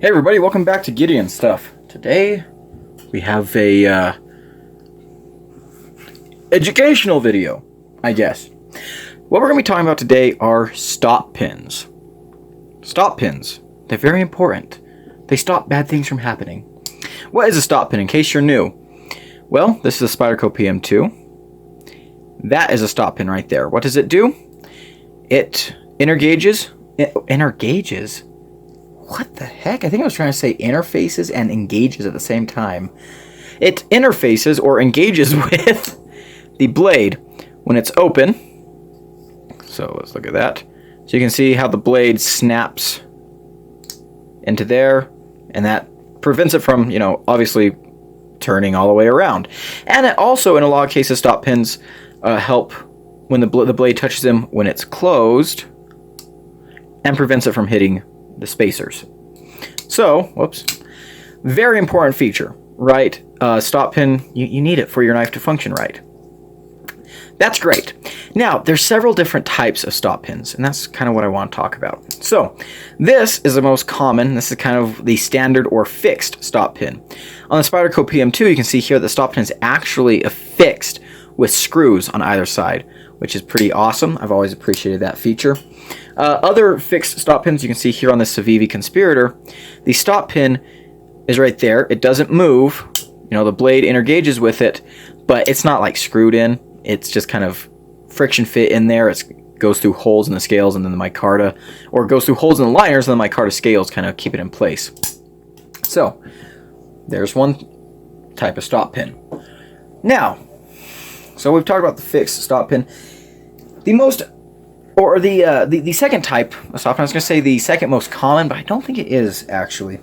Hey everybody, welcome back to Gideon Stuff. Today we have a educational video, I guess. What we're going to be talking about today are stop pins. Stop pins. They're very important. They stop bad things from happening. What is a stop pin, in case you're new? Well, this is a Spyderco PM2. That is a stop pin right there. What does it do? It intergauges. Intergauges? What the heck? I think I was trying to say interfaces and engages at the same time. It interfaces or engages with the blade when it's open. So let's look at that. So you can see how the blade snaps into there, and that prevents it from, obviously turning all the way around. And it also, in a lot of cases, stop pins help when the blade touches them when it's closed and prevents it from hitting the spacers. So, whoops, very important feature, right? Stop pin, you need it for your knife to function right. That's great. Now, there's several different types of stop pins, and that's kind of what I want to talk about. So, this is the most common. This is kind of the standard or fixed stop pin. On the Spyderco PM2, you can see here the stop pin is actually affixed with screws on either side, which is pretty awesome. I've always appreciated that feature. Other fixed stop pins you can see here on the Civivi Conspirator, the stop pin is right there. It doesn't move. The blade intergauges with it, but it's not like screwed in. It's just kind of friction fit in there. It goes through holes in the scales and then the micarta, or it goes through holes in the liners and the micarta scales kind of keep it in place. So, there's one type of stop pin. Now, so we've talked about the fixed stop pin. The second type of stop pin, I was going to say the second most common, but I don't think it is actually.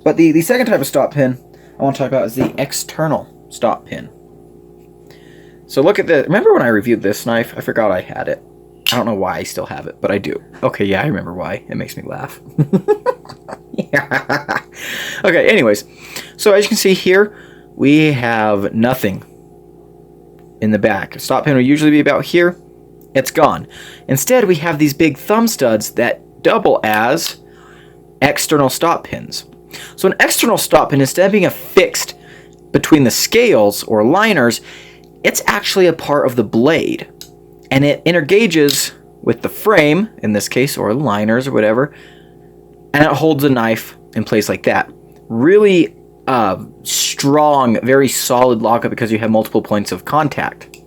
But the second type of stop pin I want to talk about is the external stop pin. So look at this. Remember when I reviewed this knife? I forgot I had it. I don't know why I still have it, but I do. Okay, yeah, I remember why. It makes me laugh. Yeah. Okay, anyways. So as you can see here, we have nothing in the back. Stop pin will usually be about here. It's gone. Instead, we have these big thumb studs that double as external stop pins. So an external stop pin, instead of being affixed between the scales or liners, it's actually a part of the blade. And it intergauges with the frame, in this case, or liners or whatever, and it holds the knife in place like that. Really strong, very solid lockup because you have multiple points of contact.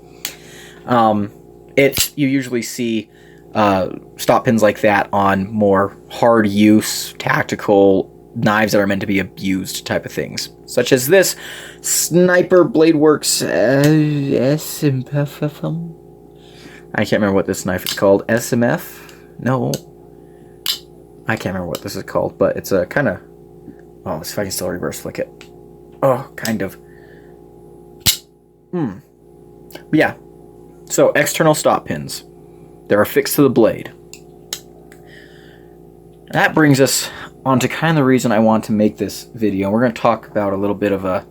You usually see stop pins like that on more hard use, tactical knives that are meant to be abused type of things. Such as this Sniper Blade Works SMF. I can't remember what this knife is called. SMF? No. I can't remember what this is called, but it's a kind of... Oh, let's see if I can still reverse flick it. Oh, kind of. But yeah. So, external stop pins. They're affixed to the blade. That brings us on to kind of the reason I want to make this video. We're going to talk about a little bit of a,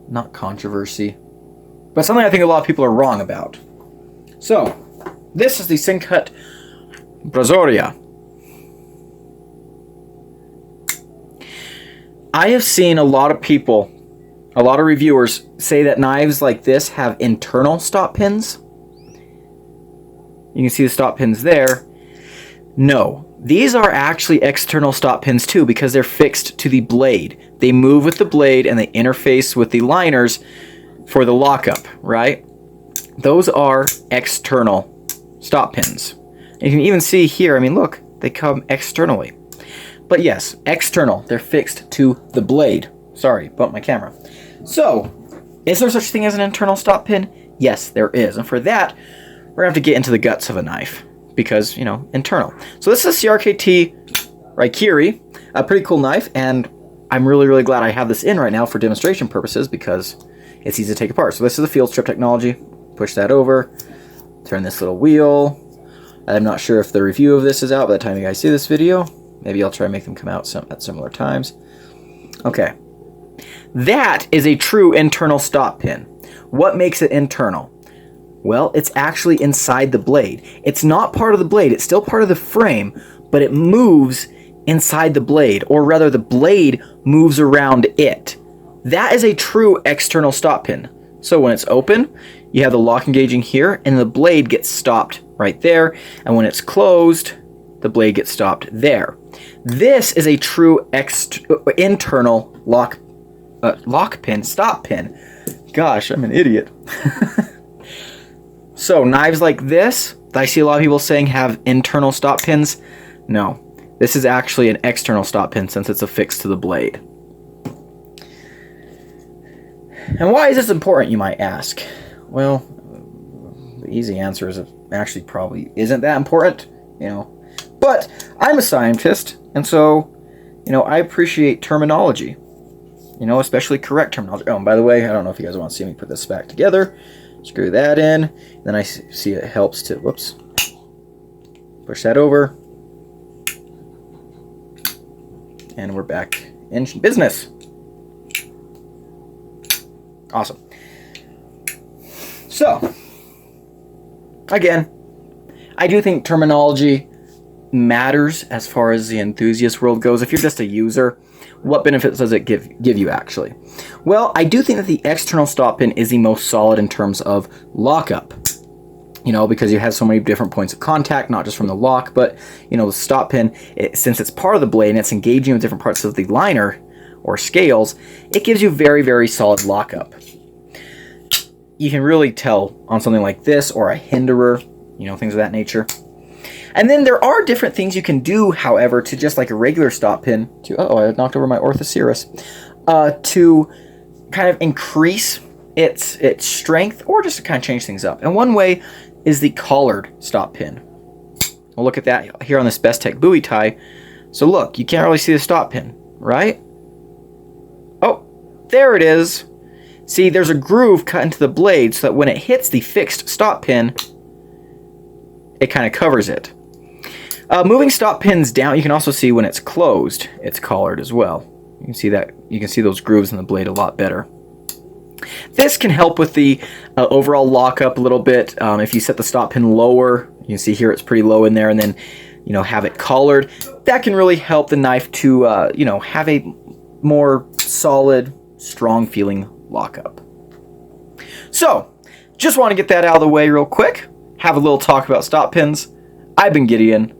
not controversy, but something I think a lot of people are wrong about. So, this is the Sincut Brazoria. I have seen a lot of people, a lot of reviewers, say that knives like this have internal stop pins. You can see the stop pins there. No, these are actually external stop pins too because they're fixed to the blade. They move with the blade and they interface with the liners for the lockup, right? Those are external stop pins. And you can even see here, I mean, look, they come externally. But yes, external, they're fixed to the blade. Sorry, bumped my camera. So, is there such thing as an internal stop pin? Yes, there is. And for that, we're going to have to get into the guts of a knife. Because, internal. So this is a CRKT Raikiri. A pretty cool knife. And I'm really, really glad I have this in right now for demonstration purposes. Because it's easy to take apart. So this is the field strip technology. Push that over. Turn this little wheel. I'm not sure if the review of this is out by the time you guys see this video. Maybe I'll try to make them come out at similar times. Okay. That is a true internal stop pin. What makes it internal? Well, it's actually inside the blade. It's not part of the blade. It's still part of the frame, but it moves inside the blade, or rather the blade moves around it. That is a true external stop pin. So when it's open, you have the lock engaging here, and the blade gets stopped right there, and when it's closed, the blade gets stopped there. This is a true internal lock pin, stop pin. Gosh, I'm an idiot. So knives like this, that I see a lot of people saying have internal stop pins. No, this is actually an external stop pin since it's affixed to the blade. And why is this important, you might ask? Well, the easy answer is it actually probably isn't that important, But I'm a scientist, and so, I appreciate terminology. Especially correct terminology. Oh, and by the way, I don't know if you guys want to see me put this back together. Screw that in. Then I see it helps to, whoops, push that over. And we're back in business. Awesome. So, again, I do think terminology matters as far as the enthusiast world goes. If you're just a user, what benefits does it give you actually? Well, I do think that the external stop pin is the most solid in terms of lockup. Because you have so many different points of contact, not just from the lock, but, the stop pin, since it's part of the blade and it's engaging with different parts of the liner or scales, it gives you very, very solid lockup. You can really tell on something like this or a hinderer, things of that nature. And then there are different things you can do, however, to just like a regular stop pin, I knocked over my orthoceras, to kind of increase its strength or just to kind of change things up. And one way is the collared stop pin. We'll look at that here on this Best Tech buoy tie. So look, you can't really see the stop pin, right? Oh, there it is. See, there's a groove cut into the blade so that when it hits the fixed stop pin, it kind of covers it. Moving stop pins down, you can also see when it's closed, it's collared as well. You can see that. You can see those grooves in the blade a lot better. This can help with the overall lockup a little bit. If you set the stop pin lower, you can see here it's pretty low in there, and then have it collared. That can really help the knife to have a more solid, strong feeling lockup. So, just want to get that out of the way real quick. Have a little talk about stop pins. I've been Gideon.